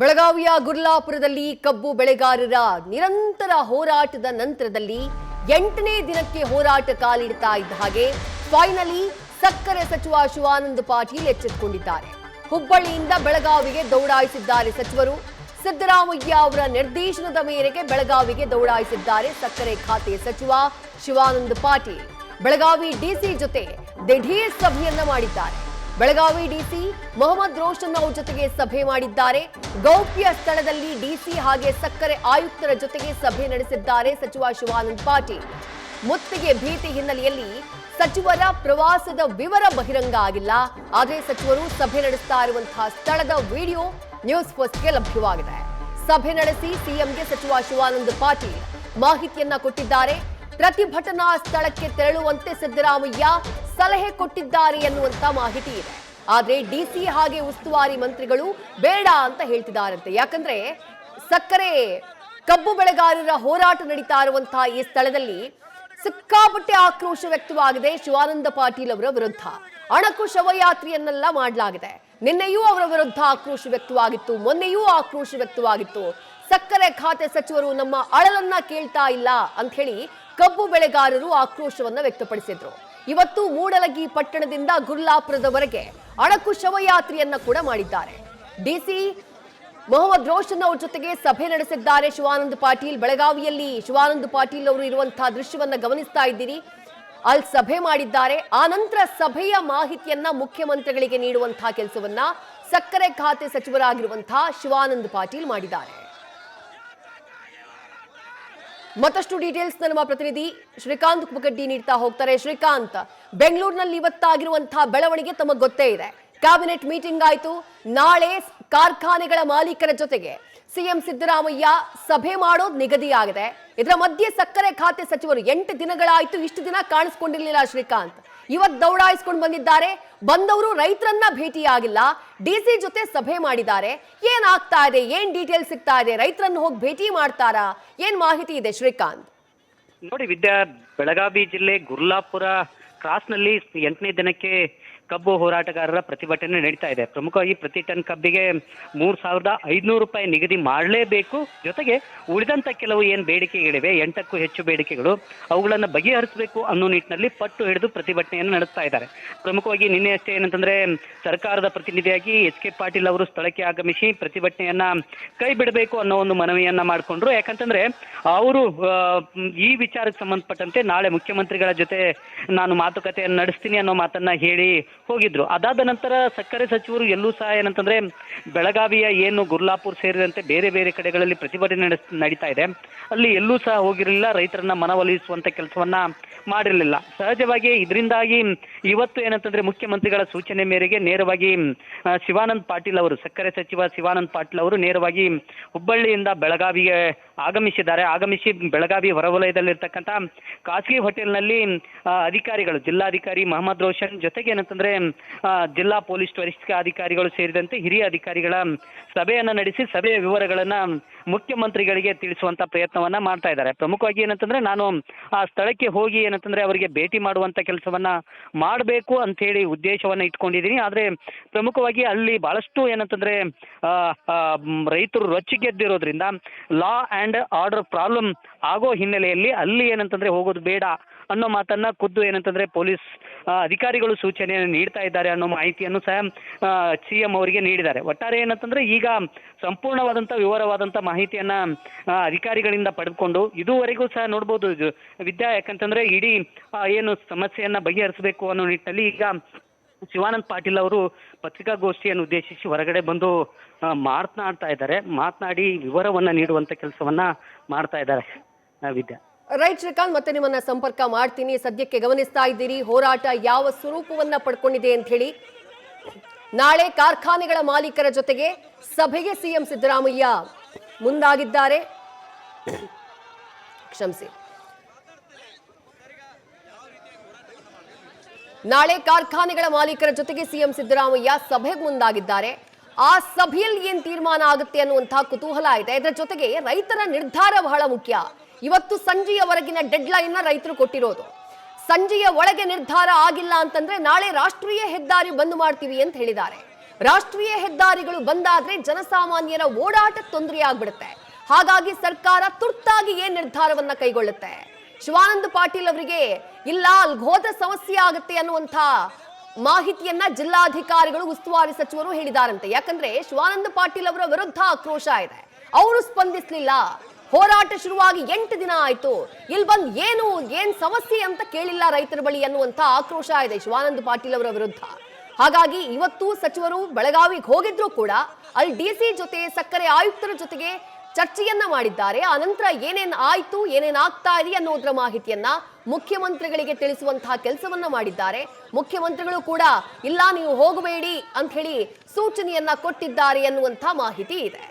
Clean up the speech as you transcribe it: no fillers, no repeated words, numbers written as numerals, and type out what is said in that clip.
ಬೆಳಗಾವಿಯ ಗುರ್ಲಾಪುರದಲ್ಲಿ ಕಬ್ಬು ಬೆಳೆಗಾರರ ನಿರಂತರ ಹೋರಾಟದ ನಂತರದಲ್ಲಿ 8ನೇ ದಿನಕ್ಕೆ ಹೋರಾಟ ಕಾಲಿಡ್ತಾ ಇದ್ದ ಹಾಗೆ ಫೈನಲಿ ಸಕ್ಕರೆ ಸಚಿವ ಶಿವಾನಂದ ಪಾಟೀಲ್ ಎಚ್ಚೆತ್ತುಕೊಂಡಿದ್ದಾರೆ. ಹುಬ್ಬಳ್ಳಿಯಿಂದ ಬೆಳಗಾವಿಗೆ ದೌಡಾಯಿಸಿದ್ದಾರೆ ಸಚಿವರು. ಸಿದ್ದರಾಮಯ್ಯ ಅವರ ನಿರ್ದೇಶನದ ಮೇರೆಗೆ ಬೆಳಗಾವಿಗೆ ದೌಡಾಯಿಸಿದ್ದಾರೆ ಸಕ್ಕರೆ ಖಾತೆ ಸಚಿವ ಶಿವಾನಂದ ಪಾಟೀಲ್. ಬೆಳಗಾವಿ ಡಿಸಿ ಜೊತೆ ದಿಢೀರ್ ಸಭೆಯನ್ನ ಮಾಡಿದ್ದಾರೆ. ಬೆಳಗಾವಿ ಡಿಸಿ ಮೊಹಮ್ಮದ್ ರೋಷನ್ ಅವರ ಜೊತೆಗೆ ಸಭೆ ಮಾಡಿದ್ದಾರೆ. ಗೌಪ್ಯ ಸ್ಥಳದಲ್ಲಿ ಡಿಸಿ ಹಾಗೆ ಸಕ್ಕರೆ ಆಯುಕ್ತರ ಜೊತೆಗೆ ಸಭೆ ನಡೆಸಿದ್ದಾರೆ ಸಚಿವ ಶಿವಾನಂದ ಪಾಟೀಲ್. ಮುತ್ತಿಗೆ ಭೀತಿ ಹಿನ್ನೆಲೆಯಲ್ಲಿ ಸಚಿವರ ಪ್ರವಾಸದ ವಿವರ ಬಹಿರಂಗ ಆಗಿಲ್ಲ. ಆದರೆ ಸಚಿವರು ಸಭೆ ನಡೆಸ್ತಾ ಇರುವಂತಹ ಸ್ಥಳದ ವಿಡಿಯೋ ನ್ಯೂಸ್ ಫಸ್ಟ್ಗೆ ಲಭ್ಯವಾಗಿದೆ. ಸಭೆ ನಡೆಸಿ ಸಿಎಂಗೆ ಸಚಿವ ಶಿವಾನಂದ ಪಾಟೀಲ್ ಮಾಹಿತಿಯನ್ನ ಕೊಟ್ಟಿದ್ದಾರೆ. ಪ್ರತಿಭಟನಾ ಸ್ಥಳಕ್ಕೆ ತೆರಳುವಂತೆ ಸಿದ್ದರಾಮಯ್ಯ ಸಲಹೆ ಕೊಟ್ಟಿದ್ದಾರೆ ಎನ್ನುವಂತ ಮಾಹಿತಿ ಇದೆ. ಆದ್ರೆ ಡಿಸಿ ಹಾಗೆ ಉಸ್ತುವಾರಿ ಮಂತ್ರಿಗಳು ಬೇಡ ಅಂತ ಹೇಳ್ತಿದ್ದಾರಂತೆ. ಯಾಕಂದ್ರೆ ಸಕ್ಕರೆ ಕಬ್ಬು ಬೆಳೆಗಾರರ ಹೋರಾಟ ನಡೀತಾ ಇರುವಂತಹ ಈ ಸ್ಥಳದಲ್ಲಿ ಸಿಕ್ಕಾಪಟ್ಟೆ ಆಕ್ರೋಶ ವ್ಯಕ್ತವಾಗಿದೆ ಶಿವಾನಂದ ಪಾಟೀಲ್ ಅವರ ವಿರುದ್ಧ. ಅಣಕು ಶವಯಾತ್ರೆಯನ್ನೆಲ್ಲ ಮಾಡಲಾಗಿದೆ. ನಿನ್ನೆಯೂ ಅವರ ವಿರುದ್ಧ ಆಕ್ರೋಶ ವ್ಯಕ್ತವಾಗಿತ್ತು, ಮೊನ್ನೆಯೂ ಆಕ್ರೋಶ ವ್ಯಕ್ತವಾಗಿತ್ತು. ಸಕ್ಕರೆ ಖಾತೆ ಸಚಿವರು ನಮ್ಮ ಅಳಲನ್ನ ಕೇಳ್ತಾ ಇಲ್ಲ ಅಂತ ಹೇಳಿ ಕಬ್ಬು ಬೆಳೆಗಾರರು ಆಕ್ರೋಶವನ್ನ ವ್ಯಕ್ತಪಡಿಸಿದ್ರು. ಇವತ್ತು ಮೂಡಲಗಿ ಪಟ್ಟಣದಿಂದ ಗುರ್ಲಾಪುರದವರೆಗೆ ಅಣಕು ಶವಯಾತ್ರೆಯನ್ನ ಕೂಡ ಮಾಡಿದ್ದಾರೆ. ಡಿಸಿ ಮೊಹಮ್ಮದ್ ರೋಷನ್ ಅವರ ಜೊತೆಗೆ ಸಭೆ ನಡೆಸಿದ್ದಾರೆ ಶಿವಾನಂದ ಪಾಟೀಲ್. ಬೆಳಗಾವಿಯಲ್ಲಿ ಶಿವಾನಂದ ಪಾಟೀಲ್ ಅವರು ಇರುವಂತಹ ದೃಶ್ಯವನ್ನ ಗಮನಿಸ್ತಾ ಇದ್ದೀರಿ. ಅಲ್ಲಿ ಸಭೆ ಮಾಡಿದ್ದಾರೆ. ಆ ನಂತರ ಸಭೆಯ ಮಾಹಿತಿಯನ್ನ ಮುಖ್ಯಮಂತ್ರಿಗಳಿಗೆ ನೀಡುವಂತಹ ಕೆಲಸವನ್ನ ಸಕ್ಕರೆ ಖಾತೆ ಸಚಿವರಾಗಿರುವಂತಹ ಶಿವಾನಂದ ಪಾಟೀಲ್ ಮಾಡಿದ್ದಾರೆ. ಮತ್ತಷ್ಟು ಡೀಟೇಲ್ಸ್ ನಮ್ಮ ಪ್ರತಿನಿಧಿ ಶ್ರೀಕಾಂತ್ ಕುಮಕಡ್ಡಿ ನೀಡ್ತಾ ಹೋಗ್ತಾರೆ. ಶ್ರೀಕಾಂತ್, ಬೆಂಗಳೂರಿನಲ್ಲಿ ಇವತ್ತಾಗಿರುವಂತಹ ಬೆಳವಣಿಗೆ ತಮಗೆ ಗೊತ್ತೇ ಇದೆ. ಕ್ಯಾಬಿನೆಟ್ ಮೀಟಿಂಗ್ ಆಯ್ತು. ನಾಳೆ ಕಾರ್ಖಾನೆಗಳ ಮಾಲೀಕರ ಜೊತೆಗೆ ಸಿಎಂ ಸಿದ್ದರಾಮಯ್ಯ ಸಭೆ ಮಾಡೋದು ನಿಗದಿಯಾಗಿದೆ. ಇದರ ಮಧ್ಯೆ ಸಕ್ಕರೆ ಖಾತೆ ಸಚಿವರು 8 ದಿನಗಳಾಯ್ತು, ಇಷ್ಟು ದಿನ ಕಾಣಿಸ್ಕೊಂಡಿರ್ಲಿಲ್ಲ ಶ್ರೀಕಾಂತ್. ಇವತ್ತು ದೌಡಾಯಿಸ್ಕೊಂಡು ಬಂದಿದ್ದಾರೆ. ಬಂದವರು ರೈತರನ್ನ ಭೇಟಿಯಾಗಿಲ್ಲ, ಡಿಸಿ ಜೊತೆ ಸಭೆ ಮಾಡಿದ್ದಾರೆ. ಏನಾಗ್ತಾ ಇದೆ, ಏನ್ ಡೀಟೇಲ್ ಸಿಗ್ತಾ ಇದೆ? ರೈತರನ್ನು ಹೋಗಿ ಭೇಟಿ ಮಾಡ್ತಾರಾ? ಏನ್ ಮಾಹಿತಿ ಇದೆ ಶ್ರೀಕಾಂತ್? ನೋಡಿ ವಿದ್ಯಾ, ಬೆಳಗಾವಿ ಜಿಲ್ಲೆ ಗುರ್ಲಾಪುರ ಕ್ರಾಸ್ನಲ್ಲಿ 8ನೇ ದಿನಕ್ಕೆ ಕಬ್ಬು ಹೋರಾಟಗಾರರ ಪ್ರತಿಭಟನೆ ನಡೀತಾ ಇದೆ. ಪ್ರಮುಖವಾಗಿ ಪ್ರತಿ ಟನ್ ಕಬ್ಬಿಗೆ 3,500 ರೂಪಾಯಿ ನಿಗದಿ ಮಾಡಲೇಬೇಕು. ಜೊತೆಗೆ ಉಳಿದಂತ ಕೆಲವು ಏನು ಬೇಡಿಕೆಗಳಿವೆ, 8ಕ್ಕೂ ಹೆಚ್ಚು ಬೇಡಿಕೆಗಳು, ಅವುಗಳನ್ನು ಬಗೆಹರಿಸಬೇಕು ಅನ್ನೋ ನಿಟ್ಟಿನಲ್ಲಿ ಪಟ್ಟು ಹಿಡಿದು ಪ್ರತಿಭಟನೆಯನ್ನು ನಡೆಸ್ತಾ ಇದ್ದಾರೆ. ಪ್ರಮುಖವಾಗಿ ನಿನ್ನೆ ಅಷ್ಟೇ ಏನಂತಂದ್ರೆ ಸರ್ಕಾರದ ಪ್ರತಿನಿಧಿಯಾಗಿ ಎಚ್.ಕೆ. ಪಾಟೀಲ್ ಅವರು ಸ್ಥಳಕ್ಕೆ ಆಗಮಿಸಿ ಪ್ರತಿಭಟನೆಯನ್ನ ಕೈ ಬಿಡಬೇಕು ಅನ್ನೋ ಒಂದು ಮನವಿಯನ್ನ ಮಾಡಿಕೊಂಡ್ರು. ಯಾಕಂತಂದ್ರೆ ಅವರು ಈ ವಿಚಾರಕ್ಕೆ ಸಂಬಂಧಪಟ್ಟಂತೆ ನಾಳೆ ಮುಖ್ಯಮಂತ್ರಿಗಳ ಜೊತೆ ನಾನು ಮಾತುಕತೆಯನ್ನು ನಡೆಸ್ತೀನಿ ಅನ್ನೋ ಮಾತನ್ನ ಹೇಳಿ ಹೋಗಿದ್ರು. ಅದಾದ ನಂತರ ಸಕ್ಕರೆ ಸಚಿವರು ಎಲ್ಲೂ ಸಹ ಏನಂತಂದ್ರೆ ಬೆಳಗಾವಿಯ ಏನು ಗುರ್ಲಾಪುರ್ ಸೇರಿದಂತೆ ಬೇರೆ ಬೇರೆ ಕಡೆಗಳಲ್ಲಿ ಪ್ರತಿಭಟನೆ ನಡೀತಾ ಇದೆ, ಅಲ್ಲಿ ಎಲ್ಲೂ ಸಹ ಹೋಗಿರಲಿಲ್ಲ. ರೈತರನ್ನ ಮನವೊಲಿಸುವಂತ ಕೆಲಸವನ್ನ ಮಾಡಿರಲಿಲ್ಲ. ಸಹಜವಾಗಿ ಇದರಿಂದಾಗಿ ಇವತ್ತು ಏನಂತಂದ್ರೆ ಮುಖ್ಯಮಂತ್ರಿಗಳ ಸೂಚನೆ ಮೇರೆಗೆ ನೇರವಾಗಿ ಶಿವಾನಂದ ಪಾಟೀಲ್ ಅವರು, ಸಕ್ಕರೆ ಸಚಿವ ಶಿವಾನಂದ ಪಾಟೀಲ್ ಅವರು ನೇರವಾಗಿ ಹುಬ್ಬಳ್ಳಿಯಿಂದ ಬೆಳಗಾವಿಗೆ ಆಗಮಿಸಿದ್ದಾರೆ. ಆಗಮಿಸಿ ಬೆಳಗಾವಿ ಹೊರವಲಯದಲ್ಲಿರ್ತಕ್ಕಂಥ ಖಾಸಗಿ ಹೋಟೆಲ್ನಲ್ಲಿ ಅಧಿಕಾರಿಗಳು, ಜಿಲ್ಲಾಧಿಕಾರಿ ಮೊಹಮ್ಮದ್ ರೋಷನ್ ಜೊತೆಗೆ ಏನಂತಂದ್ರೆ ಜಿಲ್ಲಾ ಪೊಲೀಸ್ ವರಿಷ್ಠಾಧಿಕಾರಿಗಳು ಸೇರಿದಂತೆ ಹಿರಿಯ ಅಧಿಕಾರಿಗಳ ಸಭೆಯನ್ನ ನಡೆಸಿ ಸಭೆಯ ವಿವರಗಳನ್ನ ಮುಖ್ಯಮಂತ್ರಿಗಳಿಗೆ ತಿಳಿಸುವಂತ ಪ್ರಯತ್ನವನ್ನ ಮಾಡ್ತಾ ಇದ್ದಾರೆ. ಪ್ರಮುಖವಾಗಿ ಏನಂತಂದ್ರೆ ನಾನು ಆ ಸ್ಥಳಕ್ಕೆ ಹೋಗಿ ಏನಂತಂದ್ರೆ ಅವರಿಗೆ ಭೇಟಿ ಮಾಡುವಂತ ಕೆಲಸವನ್ನ ಮಾಡಬೇಕು ಅಂತ ಹೇಳಿ ಉದ್ದೇಶವನ್ನ ಇಟ್ಕೊಂಡಿದ್ದೀನಿ. ಆದ್ರೆ ಪ್ರಮುಖವಾಗಿ ಅಲ್ಲಿ ಬಹಳಷ್ಟು ಏನಂತಂದ್ರೆ ರೈತರು ರೊಚ್ಚಿಗೆದ್ದಿರೋದ್ರಿಂದ ಲಾ ಅಂಡ್ ಆರ್ಡರ್ ಪ್ರಾಬ್ಲಮ್ ಆಗೋ ಹಿನ್ನೆಲೆಯಲ್ಲಿ ಅಲ್ಲಿ ಏನಂತಂದ್ರೆ ಹೋಗೋದು ಬೇಡ ಅನ್ನೋ ಮಾತನ್ನ ಖುದ್ದು ಏನಂತಂದ್ರೆ ಪೊಲೀಸ್ ಅಧಿಕಾರಿಗಳು ಸೂಚನೆಯನ್ನು ನೀಡ್ತಾ ಇದ್ದಾರೆ ಅನ್ನೋ ಮಾಹಿತಿಯನ್ನು ಸಹ ಸಿಎಂ ಅವರಿಗೆ ನೀಡಿದ್ದಾರೆ. ಒಟ್ಟಾರೆ ಏನಂತಂದ್ರೆ ಈಗ ಸಂಪೂರ್ಣವಾದಂಥ ವಿವರವಾದಂಥ ಮಾಹಿತಿಯನ್ನ ಅಧಿಕಾರಿಗಳಿಂದ ಪಡೆದುಕೊಂಡು ಇದುವರೆಗೂ ಸಹ ನೋಡ್ಬೋದು ವಿದ್ಯಾ. ಯಾಕಂತಂದ್ರೆ ಇಡೀ ಏನು ಸಮಸ್ಯೆಯನ್ನ ಬಗೆಹರಿಸಬೇಕು ಅನ್ನೋ ನಿಟ್ಟಿನಲ್ಲಿ ಈಗ ಶಿವಾನಂದ ಪಾಟೀಲ್ ಅವರು ಪತ್ರಿಕಾಗೋಷ್ಠಿಯನ್ನು ಉದ್ದೇಶಿಸಿ ಹೊರಗಡೆ ಬಂದು ಮಾತನಾಡ್ತಾ ಇದ್ದಾರೆ. ಮಾತನಾಡಿ ವಿವರವನ್ನ ನೀಡುವಂತ ಕೆಲಸವನ್ನ ಮಾಡ್ತಾ ಇದ್ದಾರೆ ವಿದ್ಯಾ. ರೈಟ್ ಶ್ರೀಕಾಂತ್, ಮತ್ತೆ ನಿಮ್ಮನ್ನ ಸಂಪರ್ಕ ಮಾಡ್ತೀನಿ. ಸದ್ಯಕ್ಕೆ ಗಮನಿಸ್ತಾ ಇದ್ದೀರಿ ಹೋರಾಟ ಯಾವ ಸ್ವರೂಪವನ್ನ ಪಡ್ಕೊಂಡಿದೆ ಅಂತ ಹೇಳಿ. ನಾಳೆ ಕಾರ್ಖಾನೆಗಳ ಮಾಲೀಕರ ಜೊತೆಗೆ ಸಭೆಗೆ ಸಿಎಂ ಸಿದ್ದರಾಮಯ್ಯ ಮುಂದಾಗಿದ್ದಾರೆ. ಕ್ಷಮಿಸಿ, ನಾಳೆ ಕಾರ್ಖಾನೆಗಳ ಮಾಲೀಕರ ಜೊತೆಗೆ ಸಿಎಂ ಸಿದ್ದರಾಮಯ್ಯ ಸಭೆಗೆ ಮುಂದಾಗಿದ್ದಾರೆ. ಆ ಸಭೆಯಲ್ಲಿ ಏನ್ ತೀರ್ಮಾನ ಆಗುತ್ತೆ ಅನ್ನುವಂತಹ ಕುತೂಹಲ ಇದೆ. ಇದರ ಜೊತೆಗೆ ರೈತರ ನಿರ್ಧಾರ ಬಹಳ ಮುಖ್ಯ. ಇವತ್ತು ಸಂಜೆಯವರೆಗಿನ ಡೆಡ್ ಲೈನ್ ರೈತರು ಕೊಟ್ಟಿರೋದು. ಸಂಜೆಯ ಒಳಗೆ ನಿರ್ಧಾರ ಆಗಿಲ್ಲ ಅಂತಂದ್ರೆ ನಾಳೆ ರಾಷ್ಟ್ರೀಯ ಹೆದ್ದಾರಿ ಬಂದ್ ಮಾಡ್ತೀವಿ ಅಂತ ಹೇಳಿದ್ದಾರೆ. ರಾಷ್ಟ್ರೀಯ ಹೆದ್ದಾರಿಗಳು ಬಂದಾದ್ರೆ ಜನಸಾಮಾನ್ಯರ ಓಡಾಟಕ್ಕೆ ತೊಂದರೆ ಆಗ್ಬಿಡುತ್ತೆ. ಹಾಗಾಗಿ ಸರ್ಕಾರ ತುರ್ತಾಗಿ ಏನ್ ನಿರ್ಧಾರವನ್ನ ಕೈಗೊಳ್ಳುತ್ತೆ? ಶಿವಾನಂದ ಪಾಟೀಲ್ ಅವರಿಗೆ ಇಲ್ಲ ಅಲ್ಲಿ ಹೋದ ಸಮಸ್ಯೆ ಆಗುತ್ತೆ ಅನ್ನುವಂಥ ಮಾಹಿತಿಯನ್ನ ಜಿಲ್ಲಾಧಿಕಾರಿಗಳು ಉಸ್ತುವಾರಿ ಸಚಿವರು ಹೇಳಿದಾರಂತೆ. ಯಾಕಂದ್ರೆ ಶಿವಾನಂದ ಪಾಟೀಲ್ ಅವರ ವಿರುದ್ಧ ಆಕ್ರೋಶ ಇದೆ. ಅವರು ಸ್ಪಂದಿಸಲಿಲ್ಲ. ಹೋರಾಟ ಶುರುವಾಗಿ 8 ದಿನ ಆಯ್ತು, ಇಲ್ಲಿ ಬಂದ್ ಏನ್ ಸಮಸ್ಯೆ ಅಂತ ಕೇಳಿಲ್ಲ ರೈತರ ಬಳಿ ಅನ್ನುವಂಥ ಆಕ್ರೋಶ ಇದೆ ಶಿವಾನಂದ ಪಾಟೀಲ್ ಅವರ ವಿರುದ್ಧ. ಹಾಗಾಗಿ ಇವತ್ತು ಸಚಿವರು ಬೆಳಗಾವಿಗೆ ಹೋಗಿದ್ರು ಕೂಡ ಅಲ್ಲಿ ಡಿಸಿ ಜೊತೆ ಸಕ್ಕರೆ ಆಯುಕ್ತರ ಜೊತೆಗೆ ಚರ್ಚೆಯನ್ನ ಮಾಡಿದ್ದಾರೆ. ಆನಂತರ ಏನೇನ್ ಆಯ್ತು, ಏನೇನ್ ಆಗ್ತಾ ಇದೆ ಅನ್ನೋದ್ರ ಮಾಹಿತಿಯನ್ನ ಮುಖ್ಯಮಂತ್ರಿಗಳಿಗೆ ತಿಳಿಸುವಂತಹ ಕೆಲಸವನ್ನ ಮಾಡಿದ್ದಾರೆ. ಮುಖ್ಯಮಂತ್ರಿಗಳು ಕೂಡ ಇಲ್ಲ ನೀವು ಹೋಗಬೇಡಿ ಅಂತ ಹೇಳಿ ಸೂಚನೆಯನ್ನ ಕೊಟ್ಟಿದ್ದಾರೆ ಅನ್ನುವಂಥ ಮಾಹಿತಿ ಇದೆ.